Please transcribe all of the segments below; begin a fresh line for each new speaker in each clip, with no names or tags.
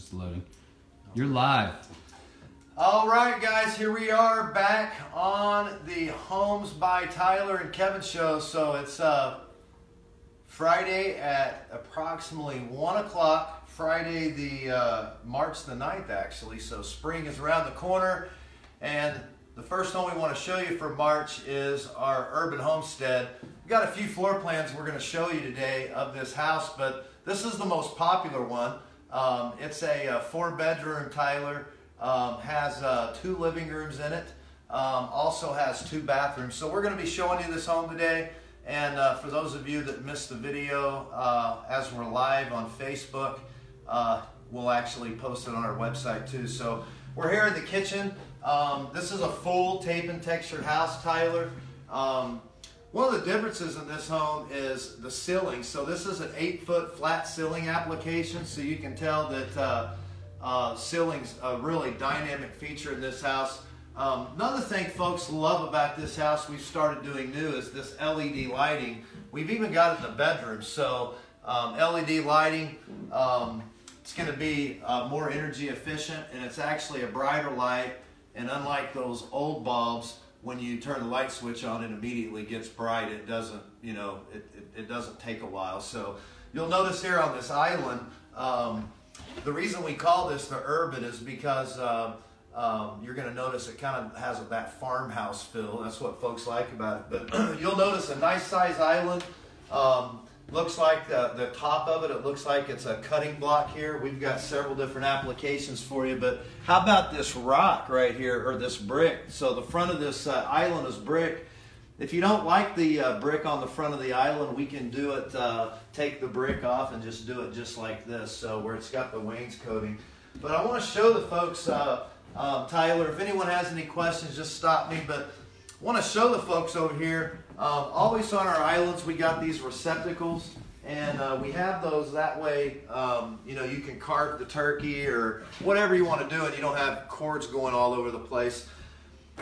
It's loading. You're live.
All right, guys, here we are back on the Homes by Tyler and Kevin show. So it's Friday at approximately 1 o'clock. Friday, the March the 9th, actually. So spring is around the corner, and the first home we want to show you for March is our Urban Homestead. We've got a few floor plans we're going to show you today of this house, but this is the most popular one. It's a 4-bedroom, Tyler. Has 2 living rooms in it. Also has 2 bathrooms. So we're going to be showing you this home today. And for those of you that missed the video, as we're live on Facebook, we'll actually post it on our website too. So we're here in the kitchen. This is a full tape and textured house, Tyler. One of the differences in this home is the ceiling. So this is an 8-foot flat ceiling application, so you can tell that ceiling's a really dynamic feature in this house. Another thing folks love about this house we've started doing new is this LED lighting. We've even got it in the bedroom. So LED lighting, it's going to be more energy efficient, and it's actually a brighter light. And unlike those old bulbs, when you turn the light switch on, it immediately gets bright. It doesn't, you know, it doesn't take a while. So you'll notice here on this island, the reason we call this the Urban is because you're going to notice it kind of has that farmhouse feel. That's what folks like about it. But you'll notice a nice size island. Looks like the top of it, it looks like it's a cutting block here. We've got several different applications for you, but how about this rock right here, or this brick? So the front of this island is brick. If you don't like the brick on the front of the island, we can do it, take the brick off and just do it just like this, so where it's got the wainscoting. But I want to show the folks, Tyler, if anyone has any questions, just stop me, but I want to show the folks over here. Always on our islands, we got these receptacles, and we have those that way, you know, you can carve the turkey or whatever you want to do, and you don't have cords going all over the place.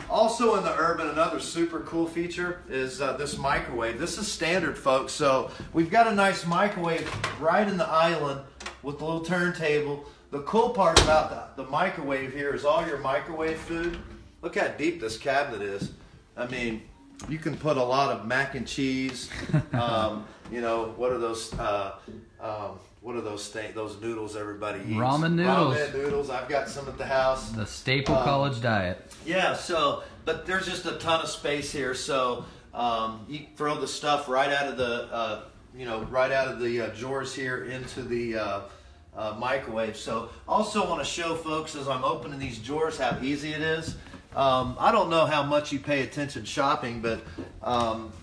Also in the Urban, another super cool feature is this microwave. This is standard, folks, so we've got a nice microwave right in the island with a little turntable. The cool part about the microwave here is all your microwave food. Look how deep this cabinet is. I mean, you can put a lot of mac and cheese. You know, what are those? Those noodles everybody eats?
Ramen noodles.
Ramen noodles. I've got some at the house.
The staple college diet.
Yeah. So, but there's just a ton of space here. So you throw the stuff right out of the, you know, right out of the drawers here into the microwave. So, also want to show folks as I'm opening these drawers how easy it is. I don't know how much you pay attention shopping, but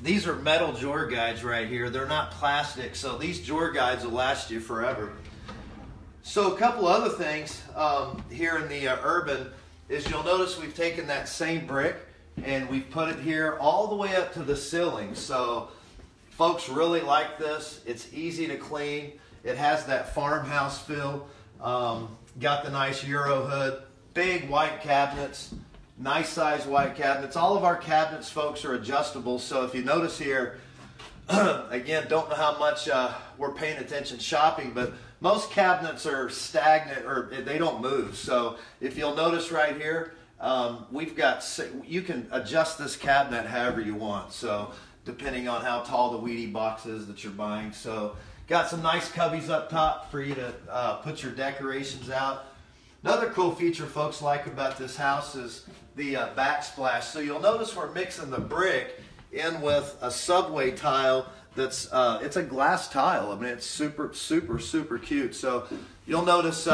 these are metal drawer guides right here. They're not plastic, so these drawer guides will last you forever. So a couple other things here in the Urban is you'll notice we've taken that same brick and we've put it here all the way up to the ceiling. So folks really like this. It's easy to clean. It has that farmhouse feel. Got the nice Euro hood, big white cabinets. Nice size white cabinets. All of our cabinets, folks, are adjustable. So if you notice here, again, don't know how much we're paying attention shopping, but most cabinets are stagnant or they don't move. So if you'll notice right here, we've got, you can adjust this cabinet however you want. So depending on how tall the weedy box is that you're buying. So got some nice cubbies up top for you to put your decorations out. Another cool feature folks like about this house is the backsplash. So you'll notice we're mixing the brick in with a subway tile that's, it's a glass tile. I mean, it's super, super, super cute. So you'll notice,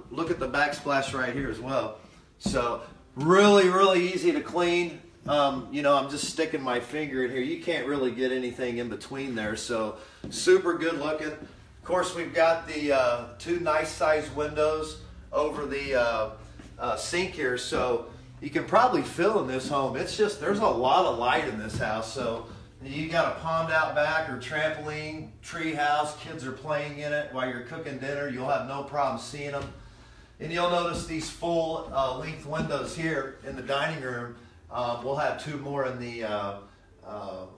look at the backsplash right here as well. So really, really easy to clean. You know, I'm just sticking my finger in here. You can't really get anything in between there. So super good looking. Of course, we've got the 2 nice sized windows over the sink here, so you can probably feel in this home. It's just, there's a lot of light in this house. So you got a pond out back or trampoline, tree house, kids are playing in it while you're cooking dinner. You'll have no problem seeing them. And you'll notice these full length windows here in the dining room. We'll have 2 more in the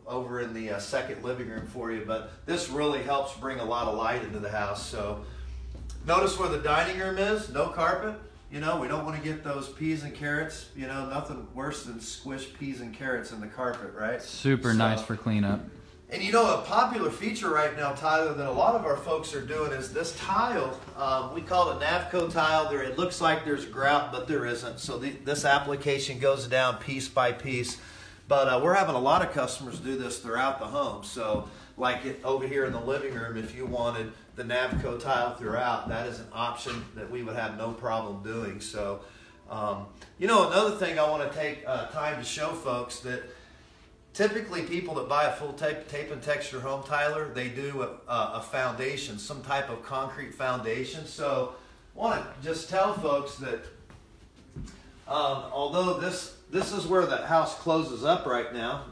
over in the second living room for you, but this really helps bring a lot of light into the house. So Notice where the dining room is, no carpet. You know, we don't want to get those peas and carrots. You know, nothing worse than squished peas and carrots in the carpet, right?
Super nice for cleanup.
And you know, a popular feature right now, Tyler, that a lot of our folks are doing is this tile. We call it a Navco tile. It looks like there's grout, but there isn't. So this application goes down piece by piece. But we're having a lot of customers do this throughout the home. So like over here in the living room, if you wanted the Navco tile throughout, that is an option that we would have no problem doing. So, you know, another thing I want to take time to show folks that typically people that buy a full tape and texture home, Tyler, they do a foundation, some type of concrete foundation. So I want to just tell folks that although this is where the house closes up right now,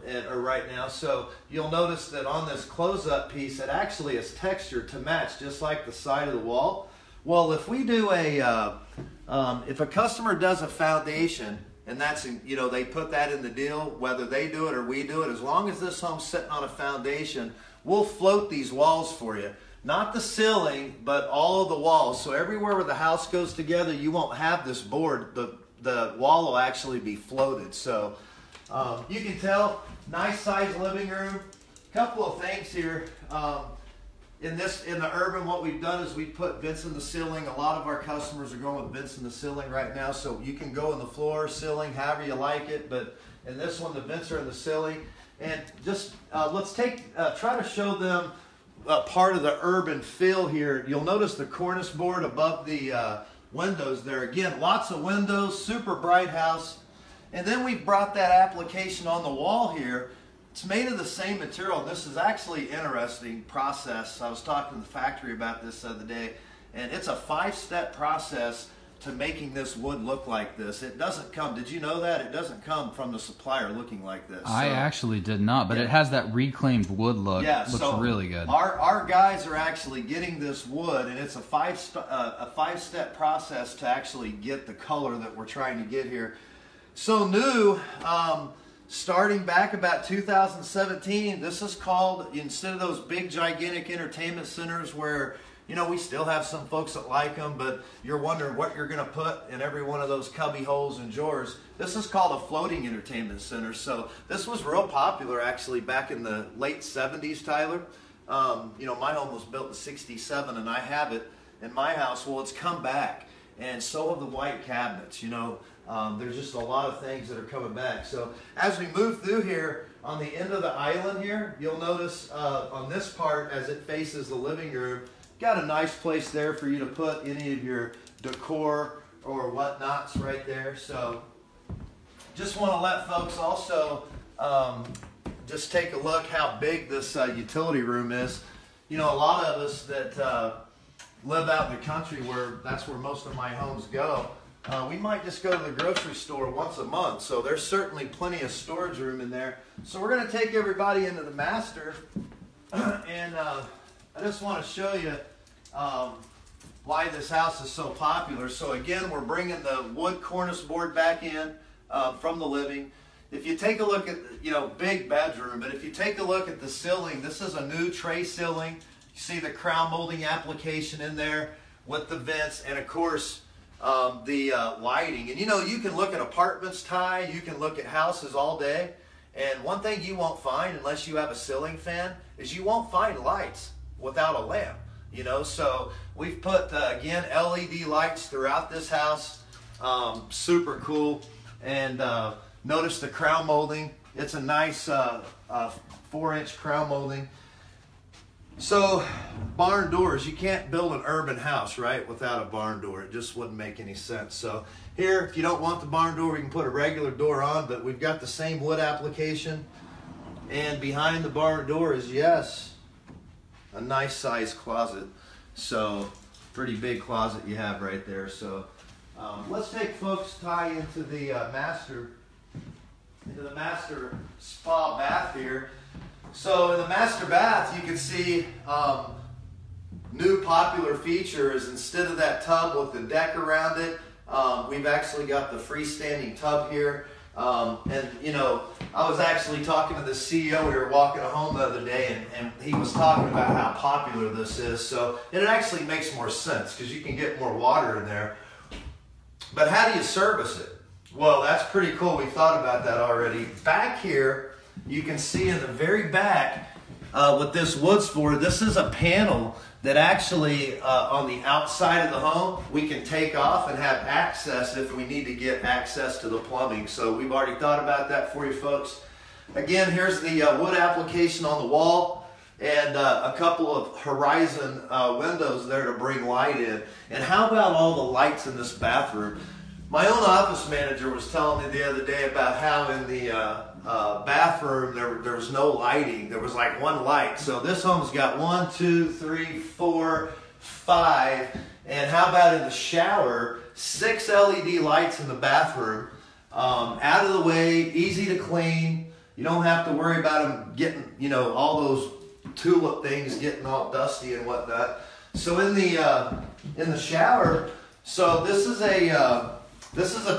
so you'll notice that on this close-up piece, it actually is textured to match, just like the side of the wall. Well, if we do if a customer does a foundation, and that's, you know, they put that in the deal, whether they do it or we do it, as long as this home's sitting on a foundation, we'll float these walls for you. Not the ceiling, but all of the walls. So everywhere where the house goes together, you won't have this board. The wall will actually be floated. So you can tell, nice size living room. Couple of things here. In the Urban, what we've done is we've put vents in the ceiling. A lot of our customers are going with vents in the ceiling right now. So you can go in the floor, ceiling, however you like it. But in this one, the vents are in the ceiling. And just let's try to show them part of the Urban feel here. You'll notice the cornice board above the windows there. Again, lots of windows, super bright house. And then we brought that application on the wall here. It's made of the same material. This is actually an interesting process. I was talking to the factory about this the other day, and it's a 5-step process to making this wood look like this. It doesn't come, did you know that? It doesn't come from the supplier looking like this.
I actually did not, but it has that reclaimed wood look.
Yeah,
looks
so
really good.
Our guys are actually getting this wood, and it's a 5-step process to actually get the color that we're trying to get here. So new, starting back about 2017, this is called, instead of those big gigantic entertainment centers where, you know, we still have some folks that like them, but you're wondering what you're going to put in every one of those cubby holes and drawers. This is called a floating entertainment center. So this was real popular actually back in the late 70s, Tyler. You know, my home was built in '67 and I have it in my house. Well, it's come back, and so have the white cabinets, you know. There's just a lot of things that are coming back. So as we move through here, on the end of the island here, you'll notice on this part, as it faces the living room, got a nice place there for you to put any of your decor or whatnots right there. So just want to let folks also just take a look how big this utility room is. You know, a lot of us that live out in the country, where that's where most of my homes go, we might just go to the grocery store once a month. So there's certainly plenty of storage room in there. So we're going to take everybody into the master, and I just want to show you why this house is so popular. So again, we're bringing the wood cornice board back in from the living. If you take a look at, you know, big bedroom, but if you take a look at the ceiling, this is a new tray ceiling. You see the crown molding application in there with the vents, and of course the lighting. And you know, you can look at apartments, Ty, you can look at houses all day, and one thing you won't find unless you have a ceiling fan is you won't find lights without a lamp. You know, so we've put again LED lights throughout this house. Super cool. And notice the crown molding. It's a nice 4-inch crown molding. So barn doors, you can't build an urban house, right, without a barn door. It just wouldn't make any sense. So here, if you don't want the barn door, we can put a regular door on, but we've got the same wood application. And behind the barn door is, yes, a nice size closet. So pretty big closet you have right there. So let's take folks, Ty, into the master spa bath here. So in the master bath, you can see new popular features. Instead of that tub with the deck around it, we've actually got the freestanding tub here. And you know, I was actually talking to the CEO. We were walking home the other day, and he was talking about how popular this is. So and it actually makes more sense because you can get more water in there. But how do you service it? Well, that's pretty cool. We thought about that already. Back here, you can see in the very back what this wood's for. This is a panel that actually on the outside of the home, we can take off and have access if we need to get access to the plumbing. So we've already thought about that for you folks. Again, here's the wood application on the wall and a couple of horizon windows there to bring light in. And how about all the lights in this bathroom? My own office manager was telling me the other day about how in the bathroom there was no lighting. There was like one light. So this home's got 1, 2, 3, 4, 5. And how about in the shower, 6 LED lights in the bathroom. Out of the way, easy to clean. You don't have to worry about them getting, you know, all those tulip things getting all dusty and whatnot. So in the shower, so this is a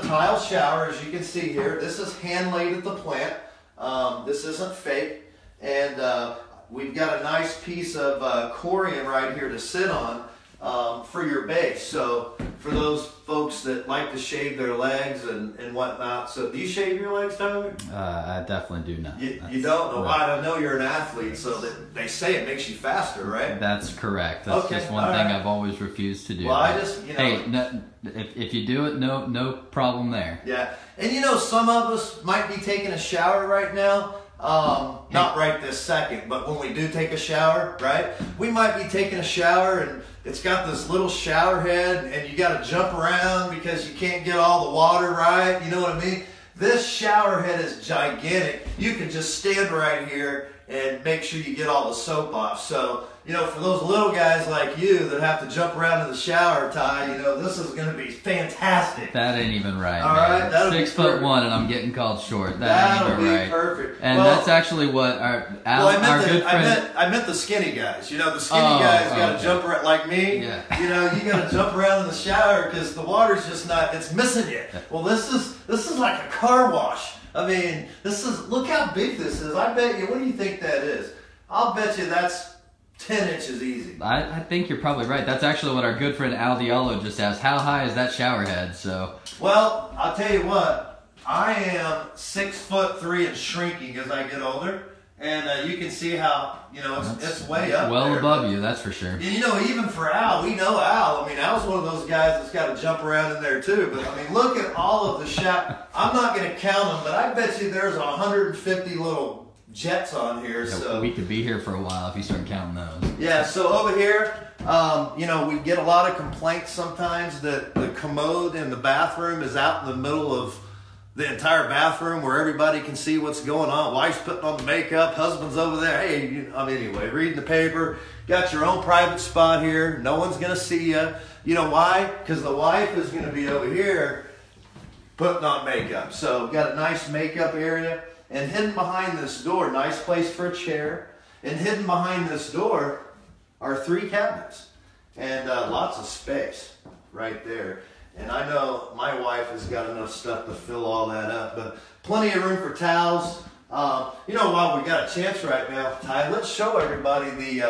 tile shower, as you can see here. This is hand laid at the plant. This isn't fake. And we've got a nice piece of corian right here to sit on for your base. So for those folks that like to shave their legs and whatnot. So do you shave your legs, Tyler?
I definitely do not.
You don't know why? I know you're an athlete, so that they say it makes you faster, right?
That's correct. That's just one thing I've always refused to do.
Well, I just, you know.
Hey, no, if you do it, no problem there.
Yeah, and you know, some of us might be taking a shower right now. Not right this second, but when we do take a shower, right? We might be taking a shower and it's got this little shower head and you got to jump around because you can't get all the water right. You know what I mean? This shower head is gigantic. You can just stand right here and make sure you get all the soap off. So, you know, for those little guys like you that have to jump around in the shower, Ty, you know, this is going to be fantastic.
That ain't even right.
All right, that'll
6'1" and I'm getting called short.
That'll
ain't even
be
right.
perfect.
And
well,
that's actually what our good friend.
I meant the skinny guys. You know, the skinny guys got to jump around like me.
Yeah.
You know, you got to jump around in the shower because the water's just not. It's missing you. Well, this is like a car wash. I mean, look how big this is. I bet you. What do you think that is? I'll bet you that's 10 inches easy.
I think you're probably right. That's actually what our good friend Al Diallo just asked. How high is that shower head? So.
Well, I'll tell you what. I am 6'3" and shrinking as I get older, and you can see how it's way up.
Well
there.
Above you, that's for sure.
And you know, even for Al, we know Al. I mean, Al's one of those guys that's got to jump around in there too. But I mean, look at all of the shower. I'm not going to count them, but I bet you there's 150 little jets on here.
Yeah,
so
we could be here for a while if you start counting those.
Yeah, so over here, you know, we get a lot of complaints sometimes that the commode in the bathroom is out in the middle of the entire bathroom where everybody can see what's going on. Wife's putting on the makeup, husband's over there. Hey, anyway, reading the paper, got your own private spot here. No one's going to see you. You know why? Because the wife is going to be over here putting on makeup. So got a nice makeup area. And hidden behind this door, nice place for a chair. And hidden behind this door are 3 cabinets. And lots of space right there. And I know my wife has got enough stuff to fill all that up. But plenty of room for towels. You know, while we got a chance right now, Ty, let's show everybody these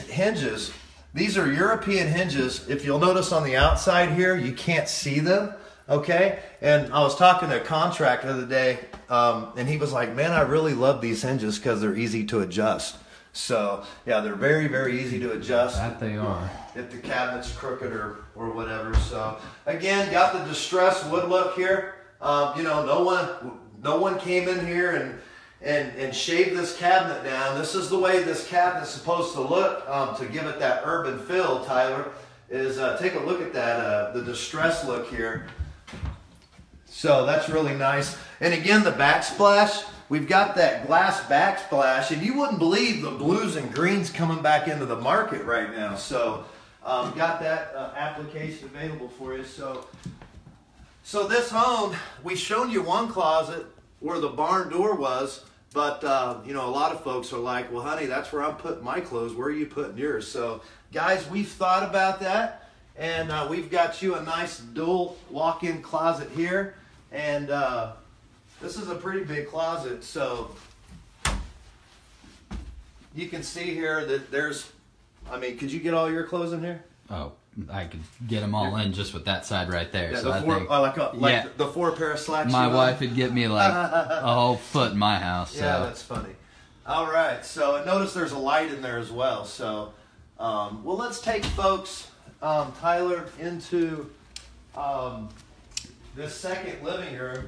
hinges. These are European hinges. If you'll notice on the outside here, you can't see them. Okay, and I was talking to a contractor the other day, and he was like, man, I really love these hinges because they're easy to adjust. So, yeah, they're very, very easy to adjust.
That they are.
If the cabinet's crooked or whatever. So, again, got the distressed wood look here. You know, no one came in here and shaved this cabinet down. This is the way this cabinet's supposed to look to give it that urban feel, Tyler, is take a look at that, the distressed look here. So that's really nice. And again, the backsplash, we've got that glass backsplash, and you wouldn't believe the blues and greens coming back into the market right now. So got that application available for you. So this home, we showed you one closet where the barn door was, but you know, a lot of folks are like, well, honey, that's where I'm putting my clothes. Where are you putting yours? So guys, we've thought about that, and we've got you a nice dual walk-in closet here. And this is a pretty big closet, so you can see here that there's, I mean, could you get all your clothes in here?
Oh, I could get them all in just with that side right there.
Yeah,
so
the
I
four,
think,
like the 4 pair of slacks.
my wife would get me like a whole foot in my house. So.
Yeah, that's funny. All right, so notice there's a light in there as well. So, well, let's take folks, Tyler, into this second living room.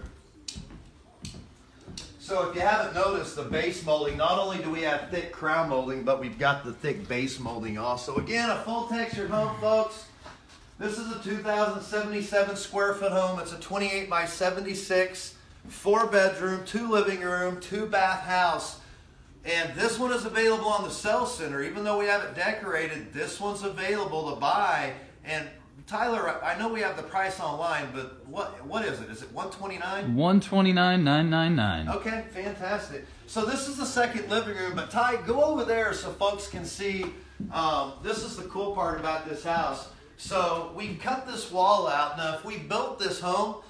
So if you haven't noticed the base molding, not only do we have thick crown molding, but we've got the thick base molding also. Again, a full textured home, folks. This is a 2,077 square foot home. It's a 28 by 76, 4 bedroom, 2 living room, 2 bath house. And this one is available on the sales center. Even though we have it decorated, this one's available to buy. And Tyler, I know we have the price online, but what is it? Is it $129?
$129,999.
Okay, fantastic. So this is the second living room, but Ty, go over there so folks can see. This is the cool part about this house. So we cut this wall out. Now, if we built this home,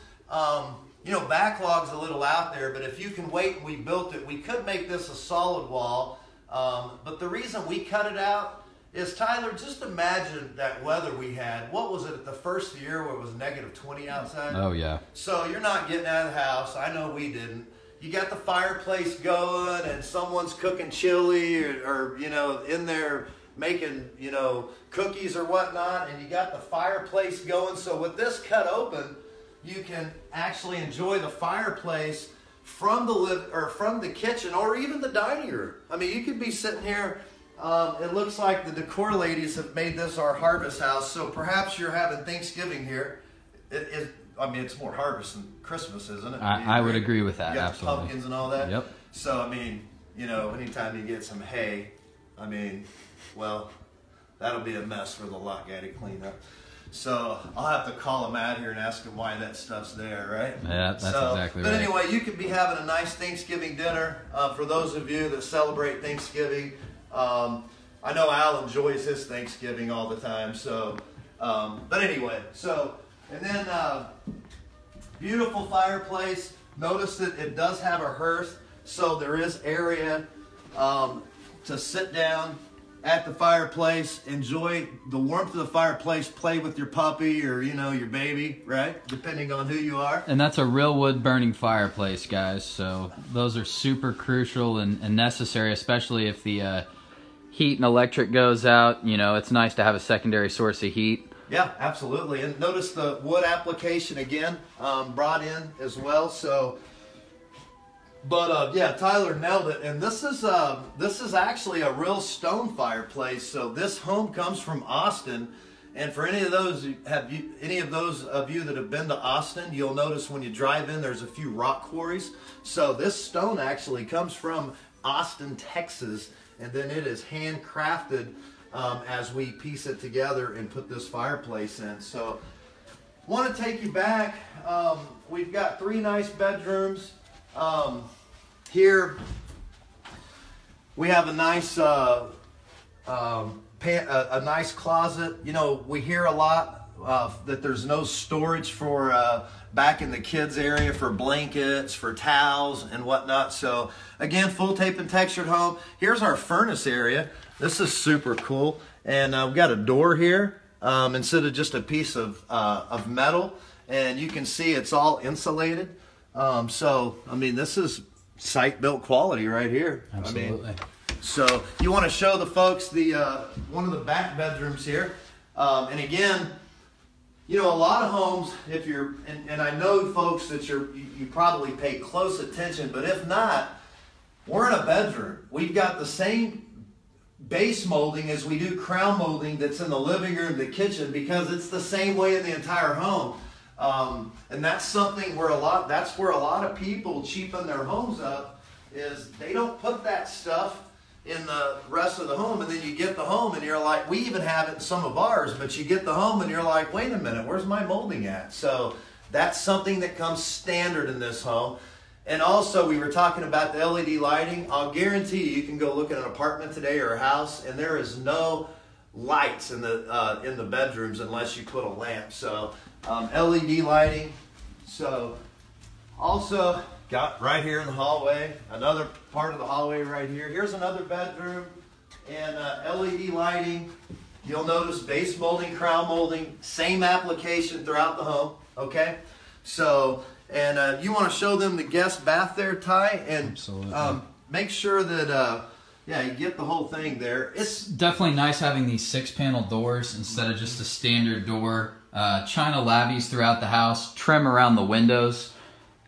you know, backlog's a little out there, but if you can wait and we built it, we could make this a solid wall. But the reason we cut it out is, Tyler, just imagine that weather we had. What was it, the first year where it was -20 outside?
Oh, yeah.
So you're not getting out of the house. I know we didn't. You got the fireplace going and someone's cooking chili or you know, in there making, you know, cookies or whatnot, and you got the fireplace going. So with this cut open, you can actually enjoy the fireplace from the kitchen or even the dining room. I mean, you could be sitting here. It looks like the decor ladies have made this our harvest house, so perhaps you're having Thanksgiving here. I mean, it's more harvest than Christmas, isn't it?
I would agree with that,
you got
absolutely.
The pumpkins and all that?
Yep.
So, I mean, you know, anytime you get some hay, I mean, well, that'll be a mess for the lot guy to clean up. So I'll have to call him out here and ask him why that stuff's there, right?
Yeah, that's exactly right.
But anyway, you could be having a nice Thanksgiving dinner. For those of you that celebrate Thanksgiving, I know Al enjoys his Thanksgiving all the time. So, but anyway, so, and then beautiful fireplace. Notice that it does have a hearth, so there is area to sit down at the fireplace, enjoy the warmth of the fireplace, play with your puppy or, you know, your baby, right? Depending on who you are.
And that's a real wood burning fireplace, guys. So those are super crucial and necessary, especially if the heat and electric goes out. You know, it's nice to have a secondary source of heat.
Yeah, absolutely. And notice the wood application again, brought in as well. So, but yeah, Tyler nailed it. And this is actually a real stone fireplace. So this home comes from Austin. And for any of those of you that have been to Austin, you'll notice when you drive in, there's a few rock quarries. So this stone actually comes from Austin, Texas, and then it is handcrafted as we piece it together and put this fireplace in. So, want to take you back. We've got 3 nice bedrooms. Here we have a nice a nice closet. You know, we hear a lot that there's no storage for back in the kids area for blankets, for towels and whatnot. So again, full tape and textured home. Here's our furnace area. This is super cool. And we've got a door here instead of just a piece of metal. And you can see it's all insulated. So, I mean, this is site-built quality right here.
Absolutely.
I mean, so you want to show the folks the one of the back bedrooms here. And again, you know, a lot of homes, if you're, and I know folks that you probably pay close attention, but if not, we're in a bedroom. We've got the same base molding as we do crown molding that's in the living room, the kitchen, because it's the same way in the entire home. And that's something where that's where a lot of people cheapen their homes up, is they don't put that stuff in the rest of the home, and then you get the home and you're like, we even have it in some of ours, but you get the home and you're like, wait a minute, where's my molding at? So that's something that comes standard in this home. And also, we were talking about the LED lighting. I'll guarantee you can go look at an apartment today or a house, and there is no lights in the bedrooms unless you put a lamp. So LED lighting. So Also got right here in the hallway, another part of the hallway right here. Here's another bedroom and LED lighting. You'll notice base molding, crown molding, same application throughout the home, okay? So, and you want to show them the guest bath there, Ty? And
absolutely.
Make sure that, yeah, you get the whole thing there.
It's definitely nice having these 6-panel doors instead of just a standard door. China lavies throughout the house, trim around the windows.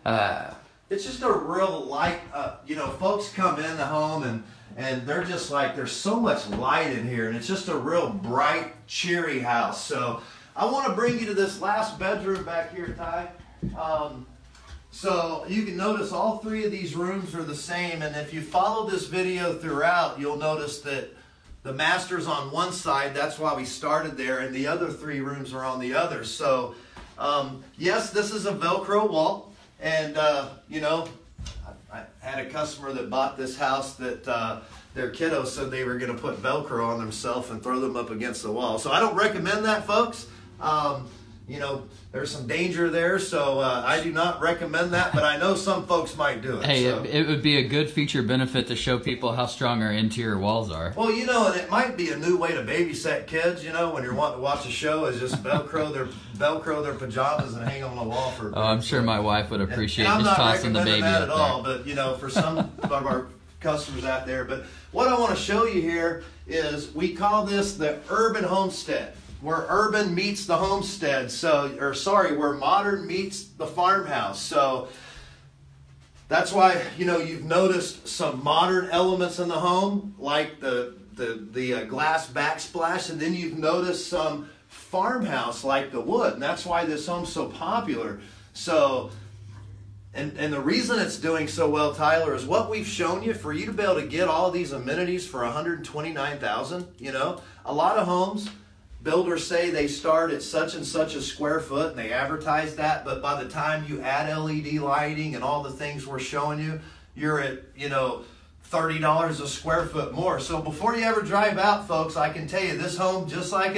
It's just a real light, you know, folks come in the home and they're just like, there's so much light in here, and it's just a real bright, cheery house. So I want to bring you to this last bedroom back here, Ty. So you can notice all 3 of these rooms are the same, and if you follow this video throughout, you'll notice that the master's on one side, that's why we started there, and the other 3 rooms are on the other. So yes, this is a Velcro wall, and you know, I had a customer that bought this house that their kiddos said they were going to put Velcro on themselves and throw them up against the wall. So I don't recommend that, folks. You know, there's some danger there, so I do not recommend that, but I know some folks might do it.
Hey,
so.
it would be a good feature benefit to show people how strong our interior walls are.
Well, you know, and it might be a new way to babysit kids, you know, when you're wanting to watch a show, is just Velcro their pajamas and hang them on the wall for a bit.
Oh, I'm sure my wife would appreciate
and
just tossing the baby
that
up
at all, but, you know, for some of our customers out there. But what I want to show you here is we call this the Urban Homestead, where urban meets the homestead. So, or sorry, where modern meets the farmhouse. So that's why, you know, you've noticed some modern elements in the home, like the glass backsplash, and then you've noticed some farmhouse like the wood, and that's why this home's so popular. So, and the reason it's doing so well, Tyler, is what we've shown you. For you to be able to get all these amenities for $129,000, you know, a lot of homes, builders say they start at such and such a square foot, and they advertise that, but by the time you add LED lighting and all the things we're showing you, you're at, you know, $30 a square foot more. So before you ever drive out, folks, I can tell you this home, just like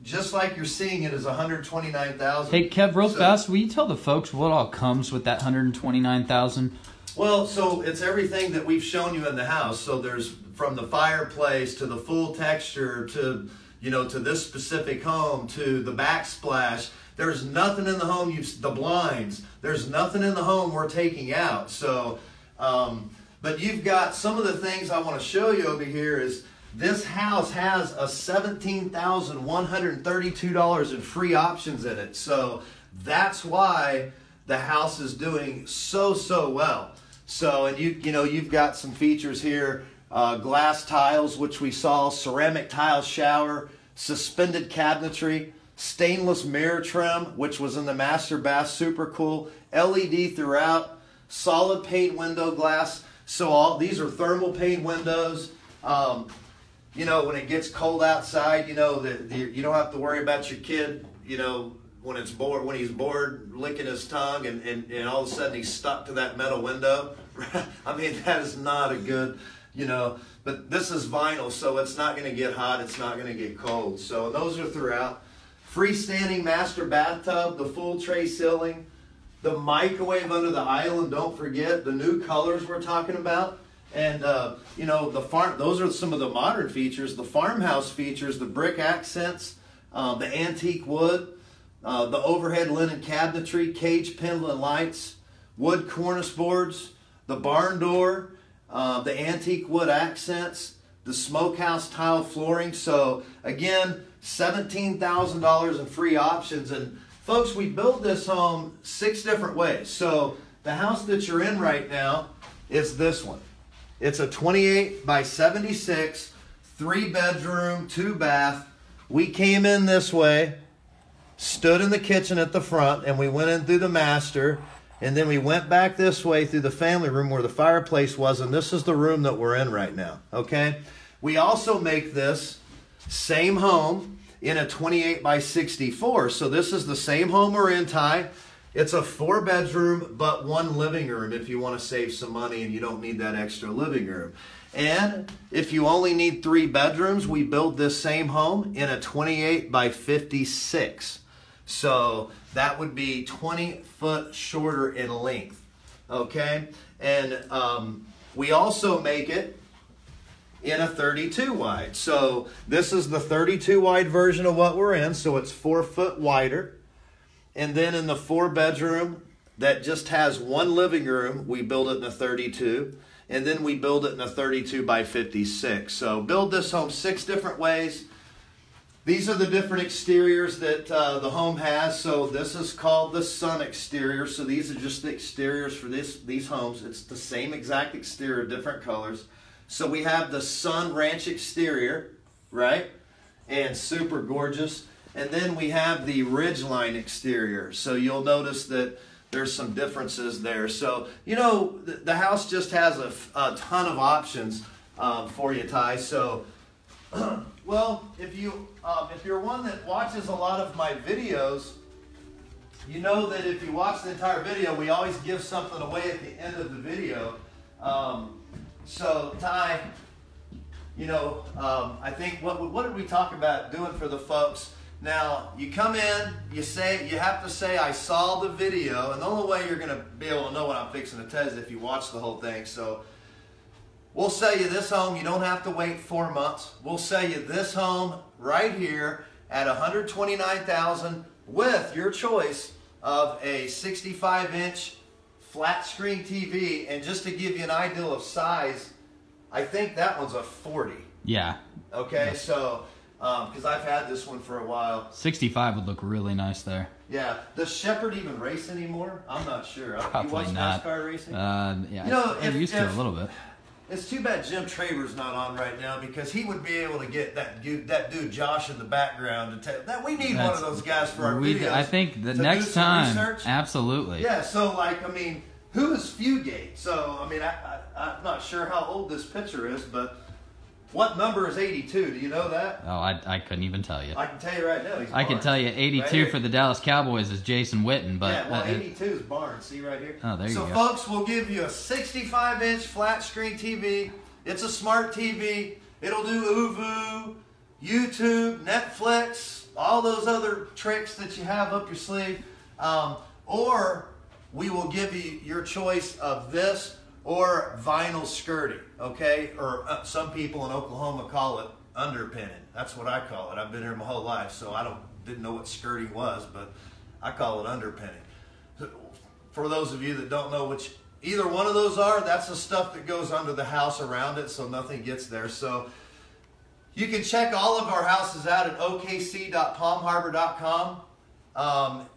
just like you're seeing it, is $129,000.
Hey, Kev, real fast, will you tell the folks what all comes with that $129,000?
Well, so it's everything that we've shown you in the house. So there's from the fireplace to the full texture to, you know, to this specific home, to the backsplash. There's nothing in the home, the blinds, there's nothing in the home we're taking out. So, but you've got some of the things I want to show you over here is this house has a $17,132 in free options in it. So that's why the house is doing so well. So, and you know, you've got some features here. Glass tiles, which we saw, ceramic tile shower, suspended cabinetry, stainless mirror trim, which was in the master bath, super cool, LED throughout, solid pane window glass. So all these are thermal pane windows. You know, when it gets cold outside, you know, you don't have to worry about your kid, you know, when he's bored licking his tongue and all of a sudden he's stuck to that metal window. I mean, that is not a good, you know, but this is vinyl, so it's not going to get hot, it's not going to get cold. So those are throughout. Freestanding master bathtub, the full tray ceiling, the microwave under the island, don't forget, the new colors we're talking about. And, you know, those are some of the modern features. The farmhouse features, the brick accents, the antique wood, the overhead linen cabinetry, cage pendant lights, wood cornice boards, the barn door, the antique wood accents, the smokehouse tile flooring. So again, $17,000 in free options. And folks, we built this home 6 different ways. So the house that you're in right now is this one. It's a 28 by 76, 3-bedroom, 2-bath. We came in this way, stood in the kitchen at the front, and we went in through the master. And then we went back this way through the family room where the fireplace was, and this is the room that we're in right now, okay? We also make this same home in a 28 by 64. So this is the same home we're in, Ty. It's a 4-bedroom, but 1 living room if you want to save some money and you don't need that extra living room. And if you only need 3 bedrooms, we build this same home in a 28 by 56. So that would be 20 foot shorter in length, okay? And we also make it in a 32 wide. So this is the 32 wide version of what we're in, so it's 4 foot wider. And then in the 4 bedroom that just has 1 living room, we build it in a 32. And then we build it in a 32 by 56. So build this home 6 different ways. These are the different exteriors that the home has. So this is called the sun exterior. So these are just the exteriors for these homes. It's the same exact exterior, different colors. So we have the sun ranch exterior, right? And super gorgeous. And then we have the ridgeline exterior. So you'll notice that there's some differences there. So, you know, the house just has a ton of options for you, Ty. So, well, if you're one that watches a lot of my videos, you know that if you watch the entire video, we always give something away at the end of the video. So, Ty, you know, I think what did we talk about doing for the folks? Now, you come in, you have to say, I saw the video, and the only way you're going to be able to know what I'm fixing to tell you is if you watch the whole thing. So, we'll sell you this home. You don't have to wait 4 months. We'll sell you this home right here at $129,000 with your choice of a 65-inch flat screen TV. And just to give you an idea of size, I think that one's a 40.
Yeah.
Okay,
yes.
So... because I've had this one for a while.
65 would look really nice there.
Yeah. Does Shepherd even race anymore? I'm not sure.
Probably
you watch
not.
NASCAR racing?
Yeah,
you know,
I used to a little bit.
It's too bad Jim Traver's not on right now, because he would be able to get that dude Josh in the background to tell that we need one of those guys for our videos.
I think the next time,
research.
Absolutely.
Yeah. So like, I mean, who is Fugate? So I mean, I'm not sure how old this picture is, but. What number is 82? Do you know that?
Oh, I couldn't even tell you.
I can tell you right now.
I can tell you 82 for the Dallas Cowboys is Jason Witten, but
yeah, well, 82 is Barnes. See right here.
Oh, there you go.
So, folks, we'll give you a 65-inch flat screen TV. It's a smart TV. It'll do Uvu, YouTube, Netflix, all those other tricks that you have up your sleeve. Or we will give you your choice of this or vinyl skirting, okay? Or some people in Oklahoma call it underpinning. That's what I call it. I've been here my whole life, so I didn't know what skirting was, but I call it underpinning. For those of you that don't know which either one of those are, that's the stuff that goes under the house around it, so nothing gets there. So you can check all of our houses out at okc.palmharbor.com.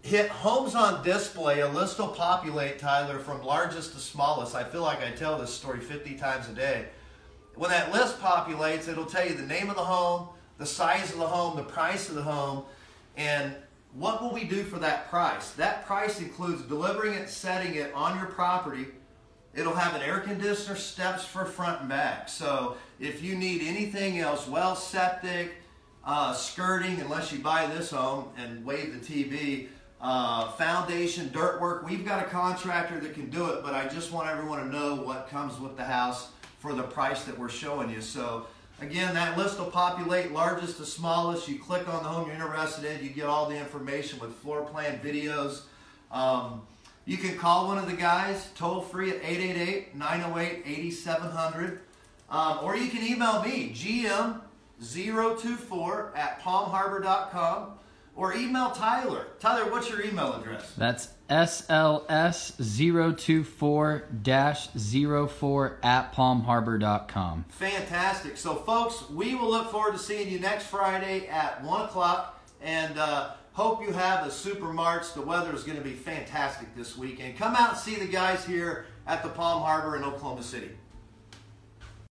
Hit Homes on Display. A list will populate, Tyler, from largest to smallest. I feel like I tell this story 50 times a day. When that list populates, it'll tell you the name of the home, the size of the home, the price of the home, and what will we do for that price. That price includes delivering it, setting it on your property. It'll have an air conditioner, steps for front and back. So if you need anything else, well, septic, skirting, unless you buy this home and waive the TV, foundation, dirt work, we've got a contractor that can do it, but I just want everyone to know what comes with the house for the price that we're showing you. So again, that list will populate largest to smallest. You click on the home you're interested in, you get all the information with floor plan videos. You can call one of the guys toll free at 888-908-8700, or you can email me, gm024@palmharbor.com. Or email Tyler. Tyler, what's your email address?
That's sls024-04@palmharbor.com.
Fantastic. So, folks, we will look forward to seeing you next Friday at 1 o'clock. And hope you have a super March. The weather is going to be fantastic this weekend. Come out and see the guys here at the Palm Harbor in Oklahoma City.